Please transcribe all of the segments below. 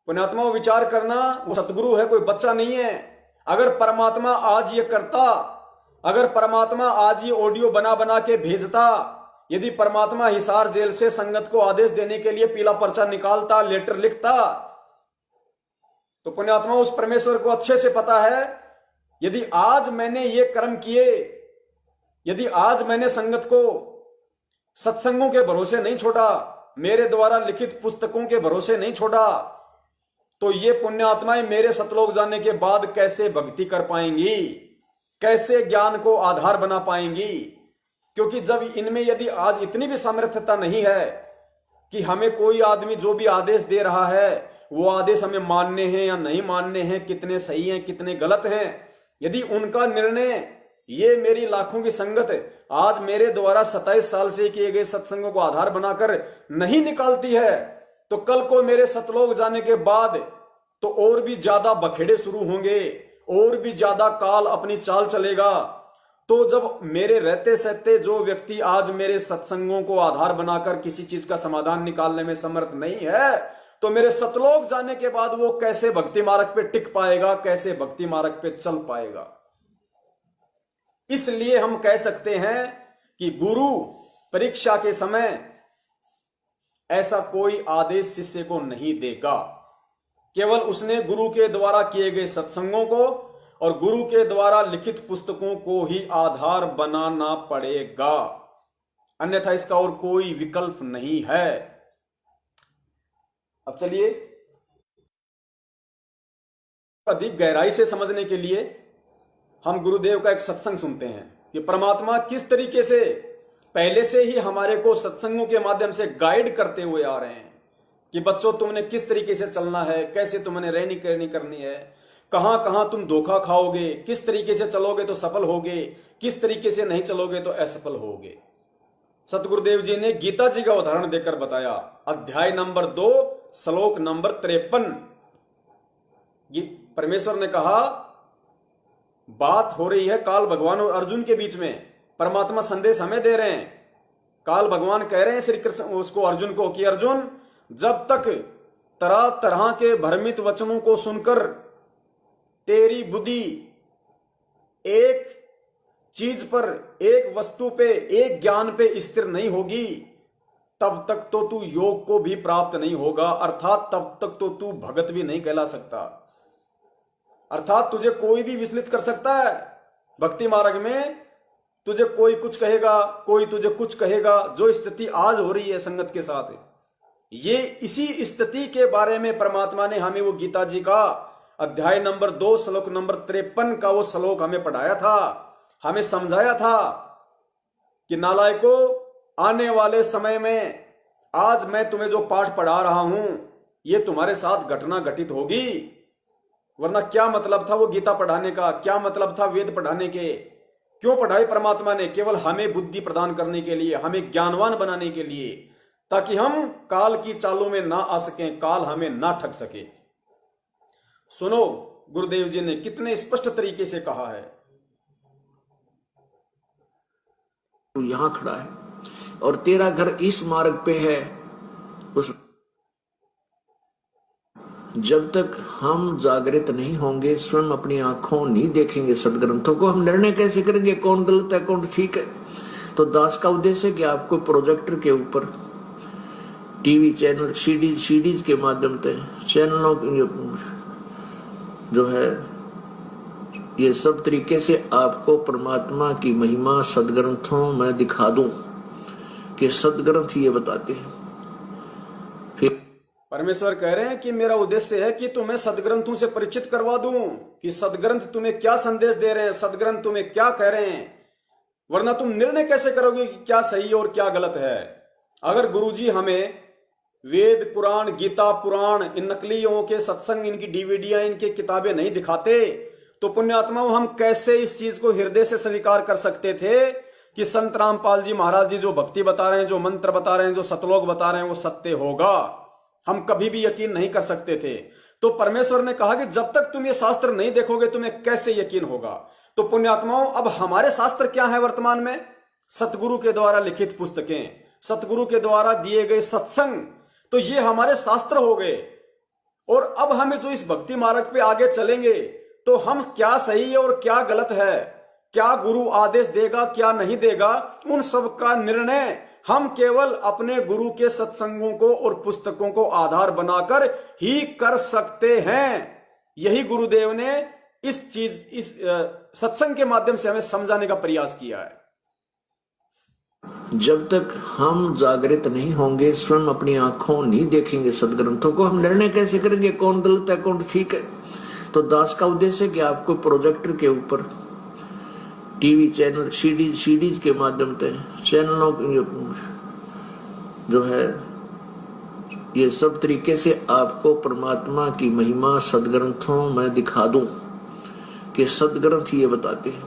पुण्यात्मा विचार करना, वो सतगुरु है, कोई बच्चा नहीं है। अगर परमात्मा आज ये करता, अगर परमात्मा आज ये ऑडियो बना बना के भेजता, यदि परमात्मा हिसार जेल से संगत को आदेश देने के लिए पीला पर्चा निकालता, लेटर लिखता, तो पुण्यात्मा उस परमेश्वर को अच्छे से पता है, यदि आज मैंने ये कर्म किए, यदि आज मैंने संगत को सत्संगों के भरोसे नहीं छोड़ा, मेरे द्वारा लिखित पुस्तकों के भरोसे नहीं छोड़ा, तो ये पुण्यात्माएं मेरे सतलोक जाने के बाद कैसे भक्ति कर पाएंगी, कैसे ज्ञान को आधार बना पाएंगी। क्योंकि जब इनमें यदि आज इतनी भी सामर्थ्यता नहीं है कि हमें कोई आदमी जो भी आदेश दे रहा है वो आदेश हमें मानने हैं या नहीं मानने हैं, कितने सही हैं कितने गलत हैं, यदि उनका निर्णय ये मेरी लाखों की संगत आज मेरे द्वारा 27 साल से किए गए सत्संगों को आधार बनाकर नहीं निकालती है, तो कल को मेरे सतलोक जाने के बाद तो और भी ज्यादा बखेड़े शुरू होंगे, और भी ज्यादा काल अपनी चाल चलेगा। तो जब मेरे रहते सहते जो व्यक्ति आज मेरे सत्संगों को आधार बनाकर किसी चीज का समाधान निकालने में समर्थ नहीं है, तो मेरे सतलोक जाने के बाद वो कैसे भक्ति मार्ग पे टिक पाएगा, कैसे भक्ति मार्ग पे चल पाएगा। इसलिए हम कह सकते हैं कि गुरु परीक्षा के समय ऐसा कोई आदेश शिष्य को नहीं देगा, केवल उसने गुरु के द्वारा किए गए सत्संगों को और गुरु के द्वारा लिखित पुस्तकों को ही आधार बनाना पड़ेगा, अन्यथा इसका और कोई विकल्प नहीं है। अब चलिए अधिक गहराई से समझने के लिए हम गुरुदेव का एक सत्संग सुनते हैं कि परमात्मा किस तरीके से पहले से ही हमारे को सत्संगों के माध्यम से गाइड करते हुए आ रहे हैं कि बच्चों तुमने किस तरीके से चलना है, कैसे तुमने रहनी करनी है, कहां कहां तुम धोखा खाओगे, किस तरीके से चलोगे तो सफल होगे, किस तरीके से नहीं चलोगे तो असफल होगे। सतगुरुदेव जी ने गीता जी का उदाहरण देकर बताया, अध्याय नंबर 2 श्लोक नंबर 53। परमेश्वर ने कहा, बात हो रही है काल भगवान और अर्जुन के बीच में, परमात्मा संदेश हमें दे रहे हैं। काल भगवान कह रहे हैं श्री कृष्ण उसको अर्जुन को कि अर्जुन, जब तक तरह तरह के भ्रमित वचनों को सुनकर तेरी बुद्धि एक चीज पर, एक वस्तु पे, एक ज्ञान पे स्थिर नहीं होगी, तब तक तो तू योग को भी प्राप्त नहीं होगा, अर्थात तब तक तो तू भगत भी नहीं कहला सकता। अर्थात तुझे कोई भी विचलित कर सकता है भक्ति मार्ग में, तुझे कोई कुछ कहेगा, कोई तुझे कुछ कहेगा। जो स्थिति आज हो रही है संगत के साथ, ये इसी स्थिति के बारे में परमात्मा ने हमें वो गीता जी का अध्याय नंबर 2 श्लोक नंबर 53 का वो श्लोक हमें पढ़ाया था, हमें समझाया था कि नालायको, आने वाले समय में आज मैं तुम्हें जो पाठ पढ़ा रहा हूं ये तुम्हारे साथ घटना घटित होगी। वरना क्या मतलब था वो गीता पढ़ाने का, क्या मतलब था वेद पढ़ाने के? क्यों पढ़ाई परमात्मा ने? केवल हमें बुद्धि प्रदान करने के लिए, हमें ज्ञानवान बनाने के लिए, ताकि हम काल की चालों में ना आ सकें, काल हमें ना ठग सके। सुनो, गुरुदेव जी ने कितने स्पष्ट तरीके से कहा है। तू यहां खड़ा है और तेरा घर इस मार्ग पे है, उस जब तक हम जागृत नहीं होंगे, स्वयं अपनी आंखों नहीं देखेंगे सदग्रंथों को, हम निर्णय कैसे करेंगे कौन गलत है कौन ठीक है? तो दास का उद्देश्य है कि आपको प्रोजेक्टर के ऊपर टीवी चैनल, सीडीज के माध्यम से चैनलों जो है, ये सब तरीके से आपको परमात्मा की महिमा सदग्रंथों में दिखा दूं कि सदग्रंथ ये बताते हैं। फिर परमेश्वर कह रहे हैं कि मेरा उद्देश्य है कि तुम्हें सदग्रंथों से परिचित करवा दूं कि सदग्रंथ तुम्हें क्या संदेश दे रहे हैं, सदग्रंथ तुम्हें क्या कह रहे हैं। वरना तुम निर्णय कैसे करोगे कि क्या सही और क्या गलत है? अगर गुरुजी हमें वेद पुराण, गीता पुराण, इन नकलियों के सत्संग, इनकी डीवीडियां, इनकी किताबें नहीं दिखाते, तो पुण्यात्माओं हम कैसे इस चीज को हृदय से स्वीकार कर सकते थे कि संत रामपाल जी महाराज जी जो भक्ति बता रहे हैं, जो मंत्र बता रहे हैं, जो सतलोक बता रहे हैं, वो सत्य होगा? हम कभी भी यकीन नहीं कर सकते थे। तो परमेश्वर ने कहा कि जब तक तुम ये शास्त्र नहीं देखोगे तुम्हें कैसे यकीन होगा? तो पुण्यात्माओं, अब हमारे शास्त्र क्या है वर्तमान में? सतगुरु के द्वारा लिखित पुस्तकें, सतगुरु के द्वारा दिए गए सत्संग, तो ये हमारे शास्त्र हो गए। और अब हमें जो इस भक्ति मार्ग पे आगे चलेंगे तो हम क्या सही है और क्या गलत है, क्या गुरु आदेश देगा क्या नहीं देगा, उन सब का निर्णय हम केवल अपने गुरु के सत्संगों को और पुस्तकों को आधार बनाकर ही कर सकते हैं। यही गुरुदेव ने इस सत्संग के माध्यम से हमें समझाने का प्रयास किया है। जब तक हम जागृत नहीं होंगे, स्वयं अपनी आंखों नहीं देखेंगे सदग्रंथों को, हम निर्णय कैसे करेंगे कौन गलत है कौन ठीक है। तो दास का उद्देश्य है कि आपको प्रोजेक्टर के ऊपर टीवी चैनल सीडीज के माध्यम से चैनलों जो है ये सब तरीके से आपको परमात्मा की महिमा सदग्रंथों में दिखा दूं कि सदग्रंथ ये बताते हैं।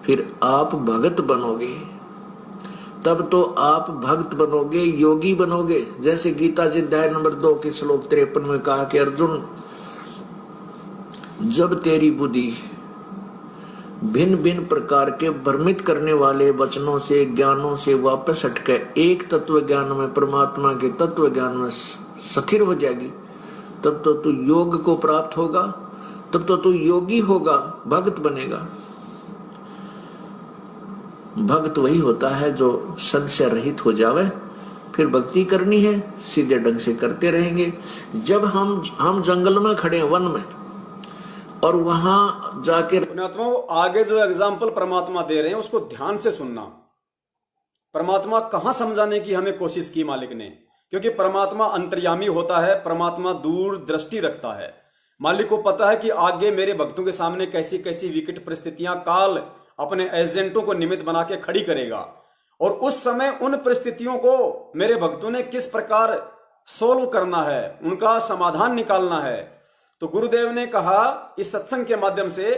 फिर आप भगत बनोगे, तब तो आप भक्त बनोगे, योगी बनोगे। जैसे गीता जी अध्याय नंबर 2 के श्लोक 53 में कहा कि अर्जुन, जब तेरी बुद्धि भिन्न भिन्न प्रकार के भ्रमित करने वाले वचनों से ज्ञानों से वापस हटके एक तत्व ज्ञान में, परमात्मा के तत्व ज्ञान में स्थिर हो जाएगी, तब तो तू योग को प्राप्त होगा, तब तो तू योगी होगा, भक्त बनेगा। भक्त वही होता है जो सद से रहित हो जावे। फिर भक्ति करनी है, सीधे ढंग से करते रहेंगे। जब हम जंगल में खड़े हैं, वन में, और वहां जाके आगे जो एग्जाम्पल परमात्मा दे रहे हैं उसको ध्यान से सुनना। परमात्मा कहां समझाने की हमें कोशिश की मालिक ने, क्योंकि परमात्मा अंतर्यामी होता है, परमात्मा दूर दृष्टि रखता है। मालिक को पता है कि आगे मेरे भक्तों के सामने कैसी कैसी विकट परिस्थितियां काल अपने एजेंटों को निमित्त बना के खड़ी करेगा, और उस समय उन परिस्थितियों को मेरे भक्तों ने किस प्रकार सोल्व करना है, उनका समाधान निकालना है। तो गुरुदेव ने कहा इस सत्संग के माध्यम से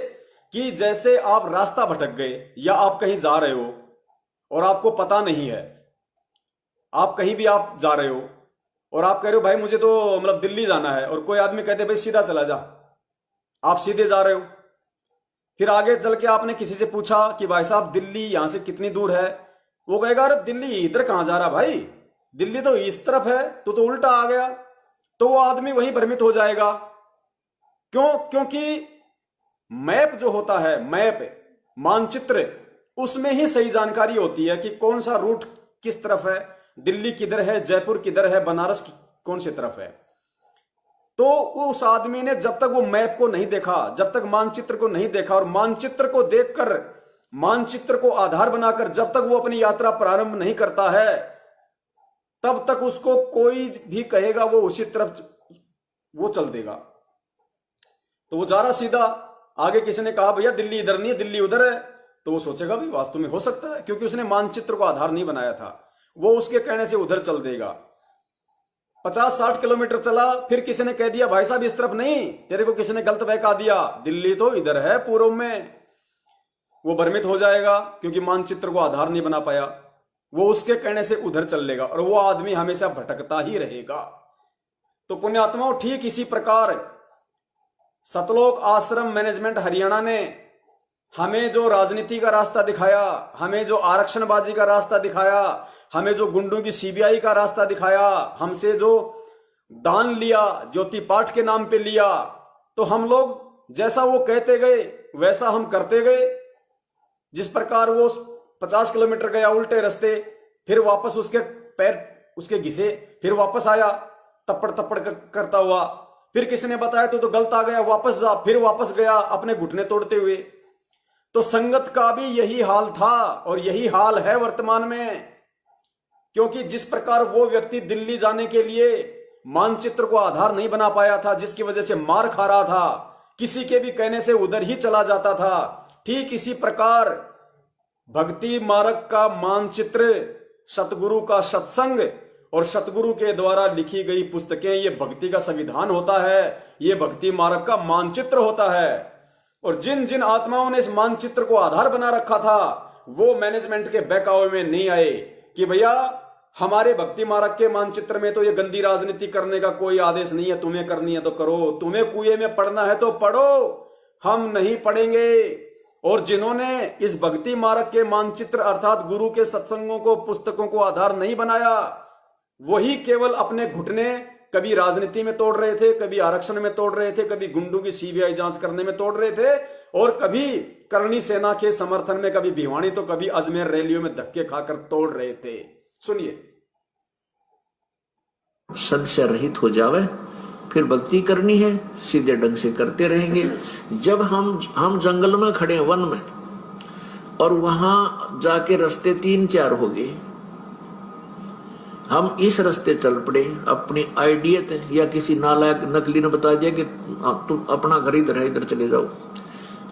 कि जैसे आप रास्ता भटक गए या आप कहीं जा रहे हो और आपको पता नहीं है, आप कहीं भी आप जा रहे हो और आप कह रहे हो भाई मुझे तो मतलब दिल्ली जाना है, और कोई आदमी कहते भाई सीधा चला जा, आप सीधे जा रहे हो। फिर आगे चल के आपने किसी से पूछा कि भाई साहब दिल्ली यहां से कितनी दूर है, वो कहेगा अरे दिल्ली इधर कहां जा रहा भाई, दिल्ली तो इस तरफ है, तो उल्टा आ गया। तो वो आदमी वहीं भ्रमित हो जाएगा। क्यों? क्योंकि मैप जो होता है, मैप मानचित्र, उसमें ही सही जानकारी होती है कि कौन सा रूट किस तरफ है, दिल्ली किधर है, जयपुर किधर है, बनारस कौन सी तरफ है। तो उस आदमी ने जब तक वो मैप को नहीं देखा, जब तक मानचित्र को नहीं देखा, और मानचित्र को देखकर, मानचित्र को आधार बनाकर जब तक वो अपनी यात्रा प्रारंभ नहीं करता है, तब तक उसको कोई भी कहेगा वो उसी तरफ वो चल देगा। तो वो जा रहा सीधा, आगे किसी ने कहा भैया दिल्ली इधर नहीं है, दिल्ली उधर है, तो वो सोचेगा भाई वास्तव में हो सकता है, क्योंकि उसने मानचित्र को आधार नहीं बनाया था, वो उसके कहने से उधर चल देगा। 50-60 किलोमीटर चला, फिर किसी ने कह दिया भाई साहब इस तरफ नहीं, तेरे को किसी ने गलत बहका दिया, दिल्ली तो इधर है पूर्व में। वो भ्रमित हो जाएगा क्योंकि मानचित्र को आधार नहीं बना पाया, वो उसके कहने से उधर चल लेगा, और वो आदमी हमेशा भटकता ही रहेगा। तो पुण्यात्माओं, ठीक इसी प्रकार सतलोक आश्रम मैनेजमेंट हरियाणा ने हमें जो राजनीति का रास्ता दिखाया, हमें जो आरक्षणबाजी का रास्ता दिखाया, हमें जो गुंडों की सीबीआई का रास्ता दिखाया, हमसे जो दान लिया, ज्योति पाठ के नाम पे लिया, तो हम लोग जैसा वो कहते गए वैसा हम करते गए। जिस प्रकार वो 50 किलोमीटर गया उल्टे रास्ते, फिर वापस उसके पैर उसके घिसे, फिर वापस आया तप्पड़ तप्पड़ करता हुआ, फिर किसी ने बताया तो गलत आ गया, वापस जा, फिर वापस गया अपने घुटने तोड़ते हुए। तो संगत का भी यही हाल था और यही हाल है वर्तमान में, क्योंकि जिस प्रकार वो व्यक्ति दिल्ली जाने के लिए मानचित्र को आधार नहीं बना पाया था, जिसकी वजह से मार खा रहा था, किसी के भी कहने से उधर ही चला जाता था, ठीक इसी प्रकार भक्ति मार्ग का मानचित्र, सतगुरु का सत्संग और सतगुरु के द्वारा लिखी गई पुस्तकें, ये भक्ति का संविधान होता है, ये भक्ति मार्ग का मानचित्र होता है। और जिन जिन आत्माओं ने इस मानचित्र को आधार बना रखा था, वो मैनेजमेंट के बहकावे में नहीं आए कि भैया हमारे भक्ति मार्ग के मानचित्र में तो ये गंदी राजनीति करने का कोई आदेश नहीं है, तुम्हें करनी है तो करो, तुम्हें कुएं में पढ़ना है तो पढ़ो, हम नहीं पढ़ेंगे। और जिन्होंने इस भक्ति मार्ग के मानचित्र अर्थात गुरु के सत्संगों को, पुस्तकों को आधार नहीं बनाया, वही केवल अपने घुटने कभी राजनीति में तोड़ रहे थे, कभी आरक्षण में तोड़ रहे थे, कभी गुंडों की सीबीआई जांच करने में तोड़ रहे थे, और कभी करणी सेना के समर्थन में, कभी भिवानी तो कभी अजमेर रैलियों में धक्के खाकर तोड़ रहे थे। सुनिए। संशय रहित हो जावे, फिर भक्ति करनी है, सीधे ढंग से करते रहेंगे। जब हम जंगल में खड़े, वन में, और वहां जाके रास्ते 3-4 हो गए, हम इस रास्ते चल पड़े अपनी आइडियत या किसी नालायक नकली ने बता दिया कि तुम अपना घर इधर है, इधर चले जाओ।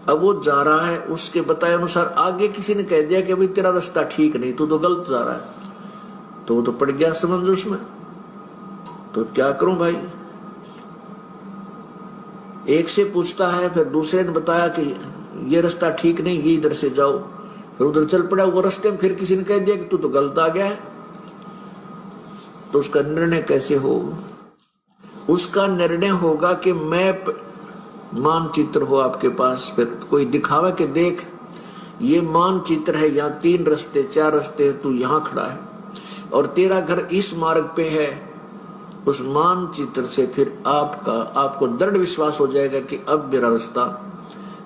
अब वो जा रहा है, उसके बताए अनुसार आगे किसी ने कह दिया कि भाई तेरा रास्ता ठीक नहीं, तू तो गलत जा रहा है, तो वो तो पड़ गया समझ उसमें। तो क्या करूं भाई? एक से पूछता है, फिर दूसरे ने बताया कि ये रास्ता ठीक नहीं, ये इधर से जाओ, फिर उधर चल पड़ा। वो रास्ते में फिर किसी ने कह दिया कि तू तो गलत आ गया है। तो उसका निर्णय कैसे हो? उसका निर्णय होगा कि मैप, मानचित्र हो आपके पास, फिर कोई दिखावा कि देख ये मानचित्र है, यहाँ 3 रास्ते 4 रास्ते है, तू यहाँ खड़ा है और तेरा घर इस मार्ग पे है। उस मानचित्र से फिर आपको दृढ़ विश्वास हो जाएगा कि अब मेरा रास्ता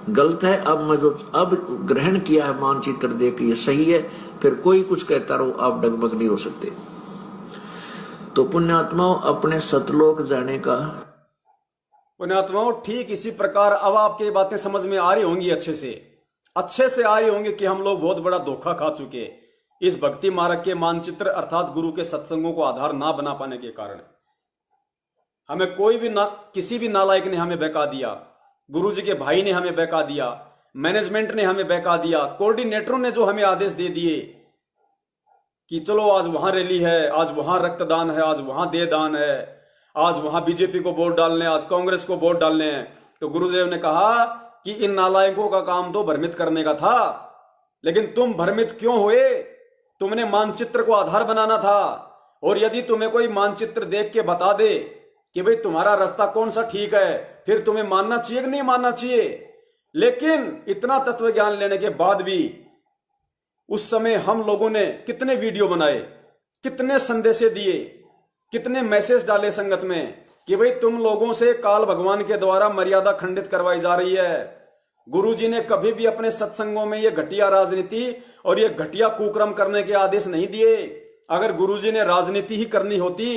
गलत है, अब मैं जो अब ग्रहण किया है मानचित्र देख ये सही है। फिर कोई कुछ कहता रहो, आप डगमग नहीं हो सकते। तो पुण्यात्माओं, अपने सतलोक जाने का, पुण्यात्माओं ठीक इसी प्रकार अब आपकी बातें समझ में आ रही होंगी, अच्छे से आ रही होंगी कि हम लोग बहुत बड़ा धोखा खा चुके इस भक्ति मार्ग के मानचित्र अर्थात गुरु के सत्संगों को आधार ना बना पाने के कारण। हमें कोई भी किसी भी नालायक ने हमें बहका दिया, गुरुजी के भाई ने हमें बहका दिया, मैनेजमेंट ने हमें बहका दिया, कोऑर्डिनेटरों ने जो हमें आदेश दे दिए कि चलो आज वहां रैली है, आज वहां रक्तदान है, आज वहां देहदान है, आज वहां बीजेपी को वोट डालने, आज कांग्रेस को वोट डालने हैं। तो गुरुदेव ने कहा कि इन नालायकों का काम तो भ्रमित करने का था, लेकिन तुम भ्रमित क्यों हुए? तुमने मानचित्र को आधार बनाना था, और यदि तुम्हें कोई मानचित्र देख के बता दे कि भाई तुम्हारा रास्ता कौन सा ठीक है, फिर तुम्हें मानना चाहिए कि नहीं मानना चाहिए। लेकिन इतना तत्व ज्ञान लेने के बाद भी उस समय हम लोगों ने कितने वीडियो बनाए, कितने संदेशे दिए, कितने मैसेज डाले संगत में कि भाई तुम लोगों से काल भगवान के द्वारा मर्यादा खंडित करवाई जा रही है। गुरुजी ने कभी भी अपने सत्संगों में ये घटिया राजनीति और ये घटिया कुक्रम करने के आदेश नहीं दिए। अगर गुरुजी ने राजनीति ही करनी होती,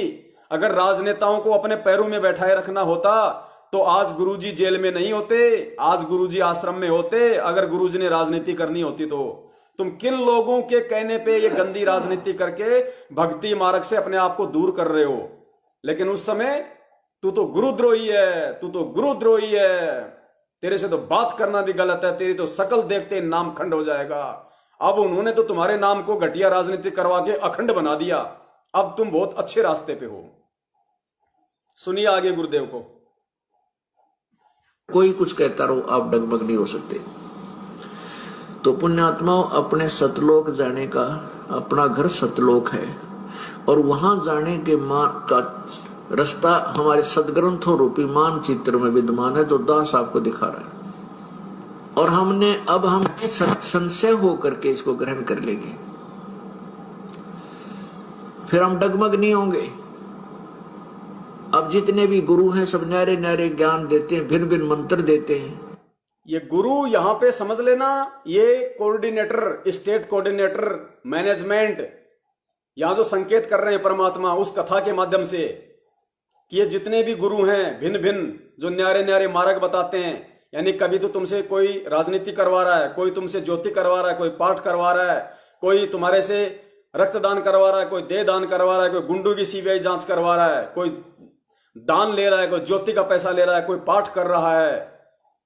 अगर राजनेताओं को अपने पैरों में बैठाए रखना होता, तो आज गुरुजी जेल में नहीं होते, आज गुरुजी आश्रम में होते। अगर गुरुजी ने राजनीति करनी होती तो तुम किन लोगों के कहने पे ये गंदी राजनीति करके भक्ति मार्ग से अपने आप को दूर कर रहे हो? लेकिन उस समय तू तो गुरुद्रोही है, तू तो गुरुद्रोही है, तेरे से तो बात करना भी गलत है, तेरी तो शकल देखते नाम खंड हो जाएगा। अब उन्होंने तो तुम्हारे नाम को घटिया राजनीति करवा के अखंड बना दिया। अब तुम बहुत अच्छे रास्ते पे हो। सुनिए आगे गुरुदेव को। कोई कुछ कहता रहो, आप डगमग नहीं हो सकते। तो पुण्यात्माओं, अपने सतलोक जाने का, अपना घर सतलोक है और वहां जाने के का रास्ता हमारे सदग्रंथों रूपी मानचित्र में विद्यमान है, जो दास आपको दिखा रहा है। और हम संशय होकर के इसको ग्रहण कर लेंगे, फिर हम डगमग नहीं होंगे। अब जितने भी गुरु हैं सब न्यारे न्यारे ज्ञान देते हैं, भिन्न भिन्न मंत्र देते हैं। ये गुरु यहां पे समझ लेना, ये कोऑर्डिनेटर, स्टेट कोऑर्डिनेटर, मैनेजमेंट यहां जो संकेत कर रहे हैं परमात्मा उस कथा के माध्यम से कि ये जितने भी गुरु हैं भिन्न भिन्न जो न्यारे न्यारे मार्ग बताते हैं, यानी कभी तो तुमसे कोई राजनीति करवा रहा है, कोई तुमसे ज्योति करवा रहा है, कोई पाठ करवा रहा है, कोई तुम्हारे से रक्तदान करवा रहा है, कोई देह दान करवा रहा है, कोई गुंडों की सीबीआई जांच करवा रहा है, कोई दान ले रहा है, कोई ज्योति का पैसा ले रहा है, कोई पाठ कर रहा है।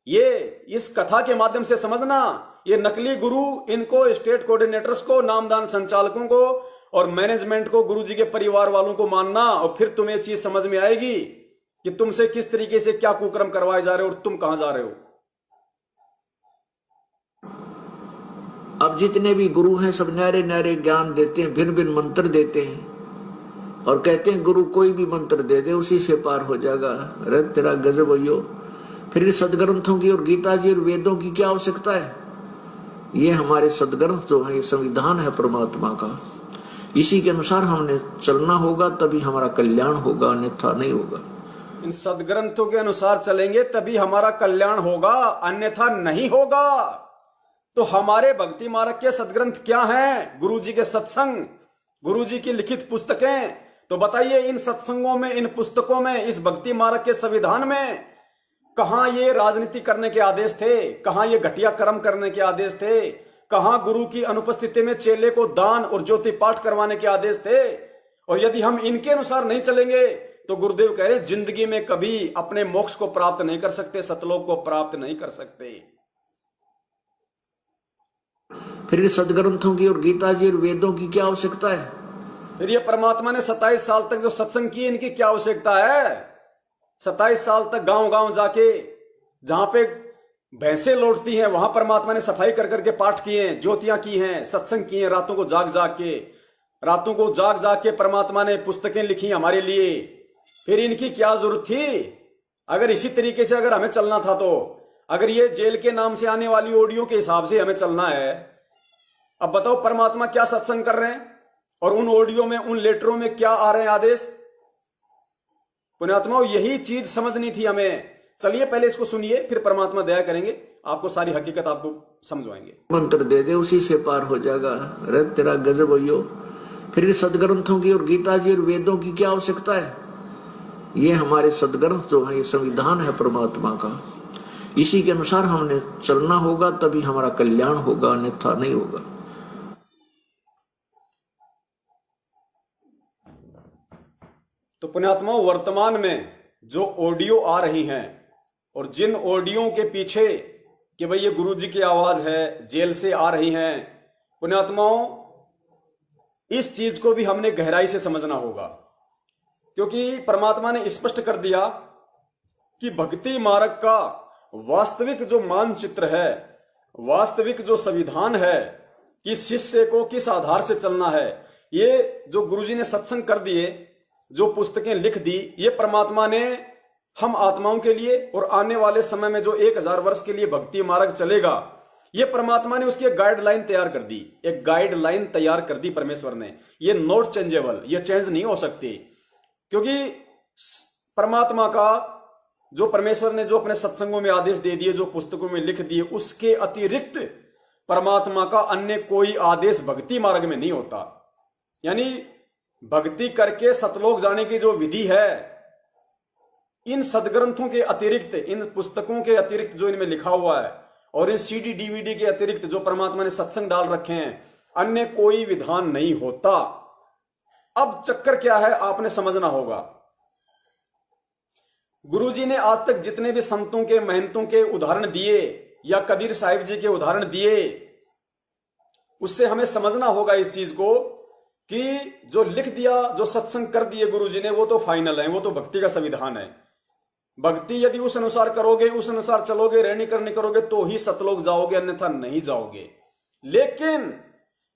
ये इस कथा के माध्यम से समझना, ये नकली गुरु, इनको स्टेट कोऑर्डिनेटर्स को, नामदान संचालकों को और मैनेजमेंट को, गुरुजी के परिवार वालों को मानना, और फिर तुम्हें चीज समझ में आएगी कि तुमसे किस तरीके से क्या कुकर्म करवाए जा रहे हो और तुम कहां जा रहे हो। अब जितने भी गुरु हैं सब न्यारे न्यारे ज्ञान देते हैं, भिन्न भिन्न मंत्र देते हैं और कहते हैं गुरु कोई भी मंत्र दे दे उसी से पार हो जाएगा। अरे तेरा गजब हो। फिर सदग्रंथों की और गीता जी और वेदों की क्या आवश्यकता है? ये हमारे सदग्रंथ जो है, ये संविधान है परमात्मा का, इसी के अनुसार हमने चलना होगा, तभी हमारा कल्याण होगा, अन्यथा नहीं होगा। इन सदग्रंथों के अनुसार चलेंगे तभी हमारा कल्याण होगा, अन्यथा नहीं होगा। तो हमारे भक्ति मार्ग के सदग्रंथ क्या हैं? गुरु जी के सत्संग, गुरु जी की लिखित पुस्तकें। तो बताइए, इन सत्संगों में, इन पुस्तकों में, इस भक्ति मार्ग के संविधान में कहां ये राजनीति करने के आदेश थे? कहां ये घटिया कर्म करने के आदेश थे? कहां गुरु की अनुपस्थिति में चेले को दान और ज्योति पाठ करवाने के आदेश थे? और यदि हम इनके अनुसार नहीं चलेंगे तो गुरुदेव कह रहे जिंदगी में कभी अपने मोक्ष को प्राप्त नहीं कर सकते, सतलोक को प्राप्त नहीं कर सकते। फिर सदग्रंथों की और गीता जी और वेदों की क्या आवश्यकता है? फिर ये परमात्मा ने 27 साल तक जो सत्संग किए, इनकी क्या आवश्यकता है? 27 साल तक गांव गांव जाके, जहां पे भैंसे लौटती हैं, वहां परमात्मा ने सफाई कर करके पाठ किए हैं, ज्योतियां की हैं, सत्संग किए हैं, रातों को जाग जाग के परमात्मा ने पुस्तकें लिखी हमारे लिए। फिर इनकी क्या जरूरत थी? अगर इसी तरीके से अगर हमें चलना था, तो अगर ये जेल के नाम से आने वाली ऑडियो के हिसाब से हमें चलना है, अब बताओ परमात्मा क्या सत्संग कर रहे हैं और उन ऑडियो में, उन लेटरों में क्या आ रहे हैं आदेश? पुण्यात्माओं, यही चीज समझनी थी हमें। चलिए पहले इसको सुनिए, फिर परमात्मा दया करेंगे, आपको सारी हकीकत आपको समझवाएंगे। मंत्र दे दे, उसी से पार हो जाएगा। रे तेरा गजब हो। फिर सदग्रंथों की और गीता जी और वेदों की क्या आवश्यकता है? ये हमारे सदग्रंथ जो है, ये संविधान है परमात्मा का। इसी के अनुसार हमने चलना होगा, तभी हमारा कल्याण होगा, अन्यथा नहीं होगा। तो पुण्यात्माओं, वर्तमान में जो ऑडियो आ रही हैं और जिन ऑडियो के पीछे कि भाई ये गुरु जी की आवाज है, जेल से आ रही हैं, पुण्यात्माओं इस चीज को भी हमने गहराई से समझना होगा, क्योंकि परमात्मा ने स्पष्ट कर दिया कि भक्ति मार्ग का वास्तविक जो मानचित्र है, वास्तविक जो संविधान है कि शिष्य को किस आधार से चलना है, ये जो गुरुजी ने सत्संग कर दिए, जो पुस्तकें लिख दी, ये परमात्मा ने हम आत्माओं के लिए और आने वाले समय में जो 1000 वर्ष के लिए भक्ति मार्ग चलेगा, ये परमात्मा ने उसकी एक गाइडलाइन तैयार कर दी। एक गाइडलाइन तैयार कर दी परमेश्वर ने। ये नॉट चेंजेबल, ये चेंज नहीं हो सकती, क्योंकि परमात्मा का जो परमेश्वर ने जो अपने सत्संगों में आदेश दे दिए, जो पुस्तकों में लिख दिए, उसके अतिरिक्त परमात्मा का अन्य कोई आदेश भक्ति मार्ग में नहीं होता। यानी भक्ति करके सतलोक जाने की जो विधि है, इन सदग्रंथों के अतिरिक्त, इन पुस्तकों के अतिरिक्त जो इनमें लिखा हुआ है और इन सीडी डीवीडी के अतिरिक्त जो परमात्मा ने सत्संग डाल रखे हैं, अन्य कोई विधान नहीं होता। अब चक्कर क्या है आपने समझना होगा। गुरुजी ने आज तक जितने भी संतों के, महंतों के उदाहरण दिए या कबीर साहिब जी के उदाहरण दिए, उससे हमें समझना होगा इस चीज को कि जो लिख दिया, जो सत्संग कर दिए गुरुजी ने, वो तो फाइनल है, वो तो भक्ति का संविधान है। भक्ति यदि उस अनुसार करोगे, उस अनुसार चलोगे, रहनी करनी करोगे, तो ही सतलोक जाओगे, अन्यथा नहीं जाओगे। लेकिन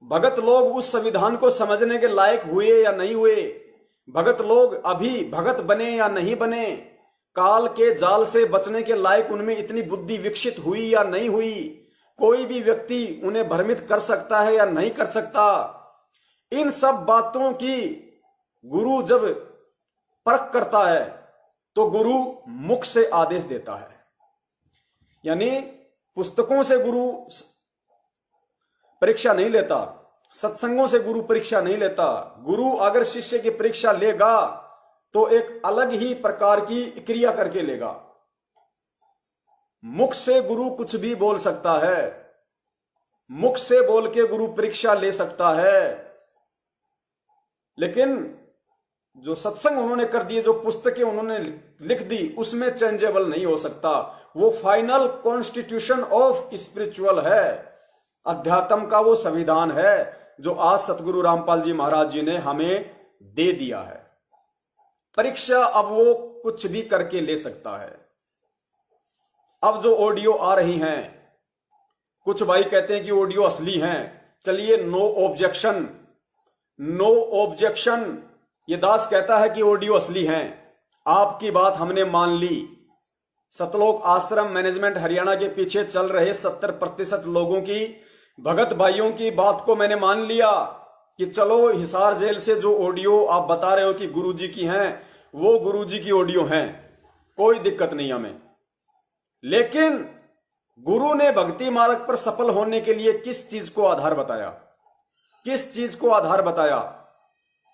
भगत लोग उस संविधान को समझने के लायक हुए या नहीं हुए, भगत लोग अभी भगत बने या नहीं बने, काल के जाल से बचने के लायक उनमें इतनी बुद्धि विकसित हुई या नहीं हुई, कोई भी व्यक्ति उन्हें भ्रमित कर सकता है या नहीं कर सकता, इन सब बातों की गुरु जब परख करता है तो गुरु मुख से आदेश देता है। यानी पुस्तकों से गुरु परीक्षा नहीं लेता, सत्संगों से गुरु परीक्षा नहीं लेता। गुरु अगर शिष्य की परीक्षा लेगा तो एक अलग ही प्रकार की क्रिया करके लेगा। मुख से गुरु कुछ भी बोल सकता है, मुख से बोल के गुरु परीक्षा ले सकता है, लेकिन जो सत्संग उन्होंने कर दिए, जो पुस्तकें उन्होंने लिख दी, उसमें चेंजेबल नहीं हो सकता। वो फाइनल कॉन्स्टिट्यूशन ऑफ स्पिरिचुअल है, अध्यात्म का वो संविधान है जो आज सतगुरु रामपाल जी महाराज जी ने हमें दे दिया है। परीक्षा अब वो कुछ भी करके ले सकता है। अब जो ऑडियो आ रही हैं, कुछ भाई कहते हैं कि ऑडियो असली हैं। चलिए, नो ऑब्जेक्शन, नो ऑब्जेक्शन। ये दास कहता है कि ऑडियो असली हैं, आपकी बात हमने मान ली। सतलोक आश्रम मैनेजमेंट हरियाणा के पीछे चल रहे 70% लोगों की, भगत भाइयों की बात को मैंने मान लिया कि चलो हिसार जेल से जो ऑडियो आप बता रहे हो कि गुरुजी की हैं, वो गुरुजी की ऑडियो हैं, कोई दिक्कत नहीं हमें। लेकिन गुरु ने भक्ति मार्ग पर सफल होने के लिए किस चीज को आधार बताया? किस चीज को आधार बताया?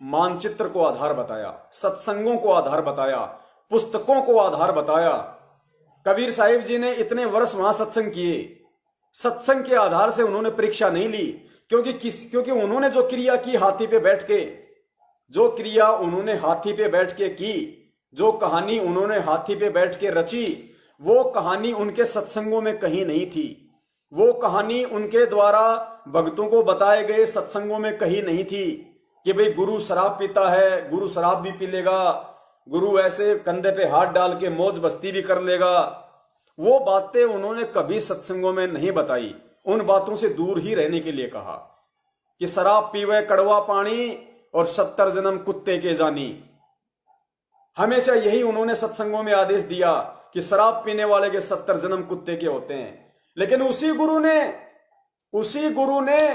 मानचित्र को आधार बताया, सत्संगों को आधार बताया, पुस्तकों को आधार बताया। कबीर साहिब जी ने इतने वर्ष वहां सत्संग किए, सत्संग के आधार से उन्होंने परीक्षा नहीं ली, क्योंकि उन्होंने जो क्रिया की हाथी पे बैठ के, जो क्रिया उन्होंने हाथी पे बैठ के की, जो कहानी उन्होंने हाथी पे बैठ के रची, वो कहानी उनके सत्संगों में कहीं नहीं थी। वो कहानी उनके द्वारा भक्तों को बताए गए सत्संगों में कहीं नहीं थी कि भाई गुरु शराब पीता है, गुरु शराब भी पी लेगा, गुरु ऐसे कंधे पे हाथ डाल के मौज बस्ती भी कर लेगा। वो बातें उन्होंने कभी सत्संगों में नहीं बताई। उन बातों से दूर ही रहने के लिए कहा कि शराब पीवे कड़वा पानी और 70 जन्म कुत्ते के जानी। हमेशा यही उन्होंने सत्संगों में आदेश दिया कि शराब पीने वाले के 70 जन्म कुत्ते के होते हैं। लेकिन उसी गुरु ने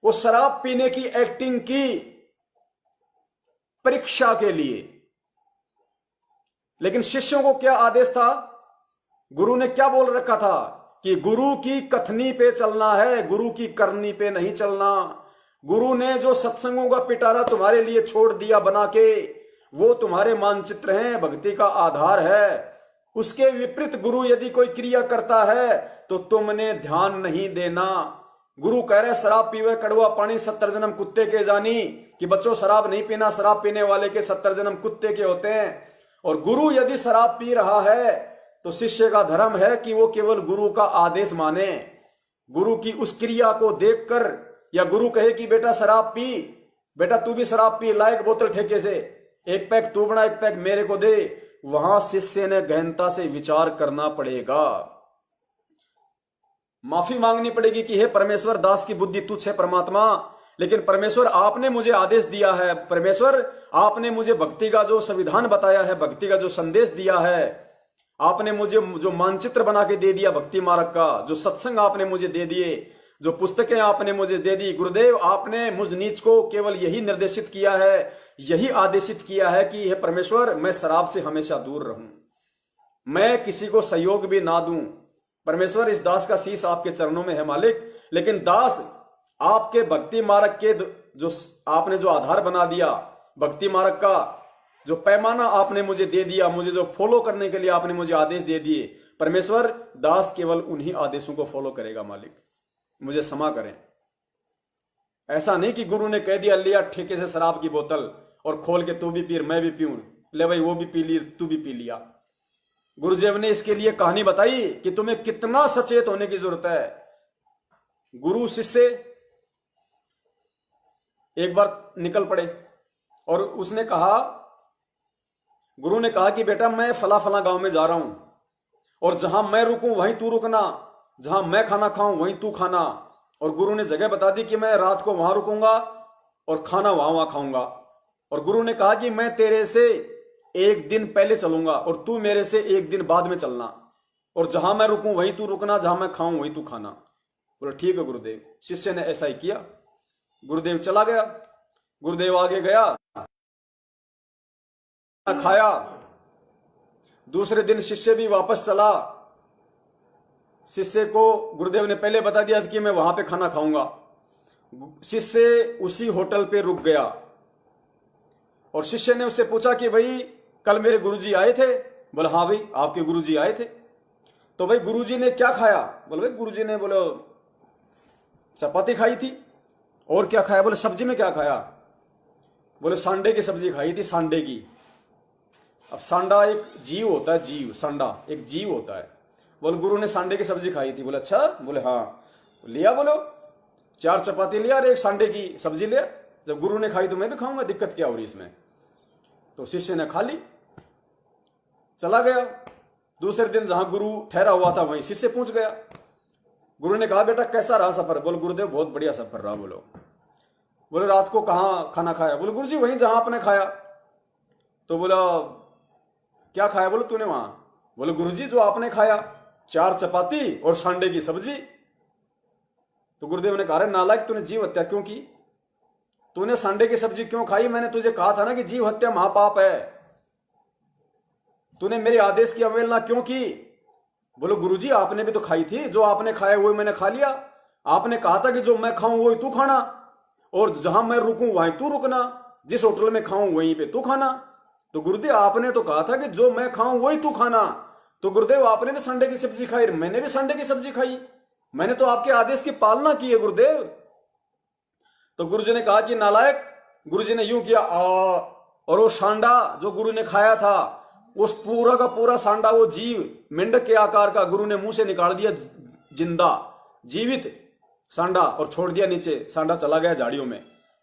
वो शराब पीने की एक्टिंग की परीक्षा के लिए। लेकिन शिष्यों को क्या आदेश था? गुरु ने क्या बोल रखा था कि गुरु की कथनी पे चलना है, गुरु की करनी पे नहीं चलना। गुरु ने जो सत्संगों का पिटारा तुम्हारे लिए छोड़ दिया बना के, वो तुम्हारे मानचित्र हैं, भक्ति का आधार है। उसके विपरीत गुरु यदि कोई क्रिया करता है तो तुमने ध्यान नहीं देना। गुरु कह रहे शराब पीवे कड़वा पानी 70 जन्म कुत्ते के जानी, कि बच्चों शराब नहीं पीना, शराब पीने वाले के 70 जन्म कुत्ते के होते हैं। और गुरु यदि शराब पी रहा है तो शिष्य का धर्म है कि वो केवल गुरु का आदेश माने। गुरु की उस क्रिया को देखकर, या गुरु कहे कि बेटा शराब पी, बेटा तू भी शराब पी, ला एक बोतल ठेके से, एक पैक तू बना, एक पैक मेरे को दे, वहां शिष्य ने गहनता से विचार करना पड़ेगा। माफी मांगनी पड़ेगी कि हे परमेश्वर, दास की बुद्धि तुच्छ है परमात्मा, लेकिन परमेश्वर आपने मुझे आदेश दिया है, परमेश्वर आपने मुझे भक्ति का जो संविधान बताया है, भक्ति का जो संदेश दिया है, आपने मुझे जो मानचित्र बना के दे दिया भक्ति मार्ग का, जो सत्संग आपने मुझे दे दिए, जो पुस्तकें आपने मुझे दे दी, गुरुदेव आपने मुझ नीच को केवल यही निर्देशित किया है, यही आदेशित किया है कि हे परमेश्वर मैं शराब से हमेशा दूर रहूं, मैं किसी को सहयोग भी ना दूं। परमेश्वर इस दास का शीश आपके चरणों में है मालिक। लेकिन दास आपके भक्ति मार्ग के जो आपने जो आधार बना दिया, भक्ति मार्ग का जो पैमाना आपने मुझे दे दिया, मुझे जो फॉलो करने के लिए आपने मुझे आदेश दे दिए, परमेश्वर दास केवल उन्हीं आदेशों को फॉलो करेगा मालिक, मुझे क्षमा करें। ऐसा नहीं कि गुरु ने कह दिया लिया ठेके से शराब की बोतल और खोल के तू भी पी मैं भी पीऊं, ले भाई वो भी पी ली तू भी पी लिया। गुरुदेव ने इसके लिए कहानी बताई कि तुम्हें कितना सचेत होने की जरूरत है। गुरु शिष्य एक बार निकल पड़े और उसने कहा, गुरु ने कहा कि बेटा मैं फला फला गांव में जा रहा हूं और जहां मैं रुकूं वहीं तू रुकना, जहां मैं खाना खाऊं वहीं तू खाना। और गुरु ने जगह बता दी कि मैं रात को वहां रुकूंगा और खाना वहां खाऊंगा। और गुरु ने कहा कि मैं तेरे से एक दिन पहले चलूंगा और तू मेरे से एक दिन बाद में चलना, और जहां मैं रुकूं वहीं तू रुकना, जहां मैं खाऊं वहीं तू खाना। बोला ठीक है गुरुदेव। शिष्य ने ऐसा ही किया। गुरुदेव चला गया, गुरुदेव आगे गया, खाया। दूसरे दिन शिष्य भी वापस चला। शिष्य को गुरुदेव ने पहले बता दिया कि मैं वहां पे खाना खाऊंगा। शिष्य उसी होटल पे रुक गया और शिष्य ने उससे पूछा कि भाई कल मेरे गुरुजी आए थे? बोला हाँ भाई आपके गुरुजी आए थे। तो भाई गुरुजी ने क्या खाया? बोले भाई गुरुजी ने बोलो चपाती खाई थी। और क्या खाया? बोले सब्जी में क्या खाया? बोले सांडे की सब्जी खाई थी, सांडे की। अब सांडा एक जीव होता है, जीव सांडा एक जीव होता है। बोले गुरु ने सांडे की सब्जी खाई थी। बोले अच्छा? बोले हाँ। लिया? बोलो 4 चपाती लिया और 1 सांडे की सब्जी लिया। जब गुरु ने खाई तो मैं भी खाऊंगा, दिक्कत क्या हो रही इसमें? तो शिष्य ने खा ली, चला गया। दूसरे दिन जहां गुरु ठहरा हुआ था वहीं शिष्य पहुंच गया। गुरु ने कहा बेटा कैसा रहा सफर? बोले गुरुदेव बहुत बढ़िया सफर रहा। बोले रात को कहां खाना खाया? बोले गुरुजी वहीं जहां आपने खाया। तो बोला क्या खाया? बोले तूने वहां। बोले गुरुजी जो आपने खाया, 4 चपाती और सांडे की सब्जी। तो गुरुदेव ने कहा नालायक तूने जीव हत्या क्यों की? तूने संडे की सब्जी क्यों खाई? मैंने तुझे कहा था ना कि जीव हत्या महापाप है। तूने मेरे आदेश की अवहेलना क्यों की? बोलो गुरुजी आपने भी तो खाई थी, जो आपने खाया वही मैंने खा लिया। आपने कहा था कि जो मैं खाऊं वही तू खाना, और जहां मैं रुकूं वहीं तू रुकना, जिस होटल में खाऊं वहीं पे तू खाना। तो गुरुदेव आपने तो कहा था कि जो मैं खाऊं वही तू खाना। तो गुरुदेव आपने भी संडे की सब्जी खाई, मैंने भी संडे की सब्जी खाई, मैंने तो आपके आदेश की पालना की है गुरुदेव। तो गुरुजी ने कहा कि नालायक, गुरुजी ने यूं किया और वो सांडा जो गुरु ने खाया था, उस पूरा का पूरा सांडा, वो जीव मेंढक के आकार का, गुरु ने मुंह से निकाल दिया जिंदा जीवित सांडा और छोड़ दिया नीचे। सांडा चला गया झाड़ियों में।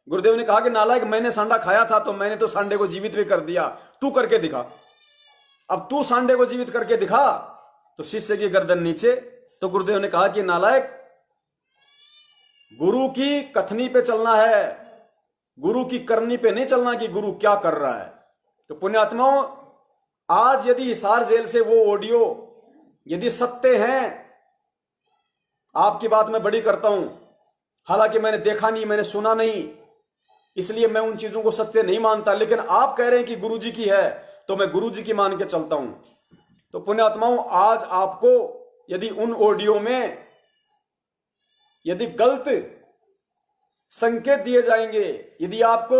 गुरुदेव ने कहा कि नालायक, मैंने सांडा खाया था तो मैंने तो सांडे को जीवित भी कर दिया, तू करके दिखा। अब तू सांडे को जीवित करके दिखा। तो शिष्य की गर्दन नीचे। तो गुरुदेव ने कहा कि नालायक, गुरु की कथनी पे चलना है, गुरु की करनी पे नहीं चलना कि गुरु क्या कर रहा है। तो पुण्यात्माओं, आज यदि हिसार जेल से वो ऑडियो यदि सत्य हैं, आपकी बात मैं बड़ी करता हूं, हालांकि मैंने देखा नहीं, मैंने सुना नहीं, इसलिए मैं उन चीजों को सत्य नहीं मानता, लेकिन आप कह रहे हैं कि गुरुजी की है तो मैं गुरुजी की मान के चलता हूं। तो पुण्यात्माओं, आज आपको यदि उन ऑडियो में यदि गलत संकेत दिए जाएंगे, यदि आपको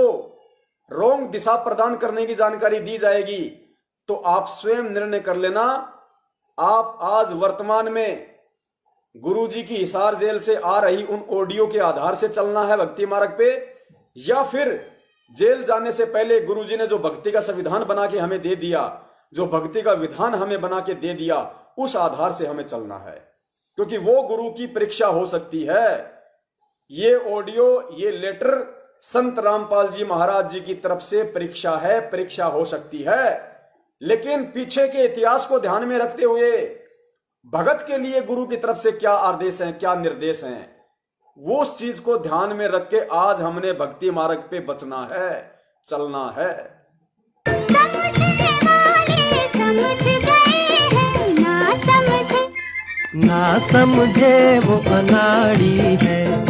रोंग दिशा प्रदान करने की जानकारी दी जाएगी, तो आप स्वयं निर्णय कर लेना। आप आज वर्तमान में गुरुजी की हिसार जेल से आ रही उन ऑडियो के आधार से चलना है भक्ति मार्ग पे, या फिर जेल जाने से पहले गुरुजी ने जो भक्ति का संविधान बना के हमें दे दिया, जो भक्ति का विधान हमें बना के दे दिया, उस आधार से हमें चलना है। क्योंकि वो गुरु की परीक्षा हो सकती है। ये ऑडियो, ये लेटर संत रामपाल जी महाराज जी की तरफ से परीक्षा है, परीक्षा हो सकती है। लेकिन पीछे के इतिहास को ध्यान में रखते हुए भगत के लिए गुरु की तरफ से क्या आदेश हैं, क्या निर्देश हैं, वो उस चीज को ध्यान में रख के आज हमने भक्ति मार्ग पे बचना है, चलना है। समझने वाले समझ गए हैं, ना समझे वो अनाड़ी है।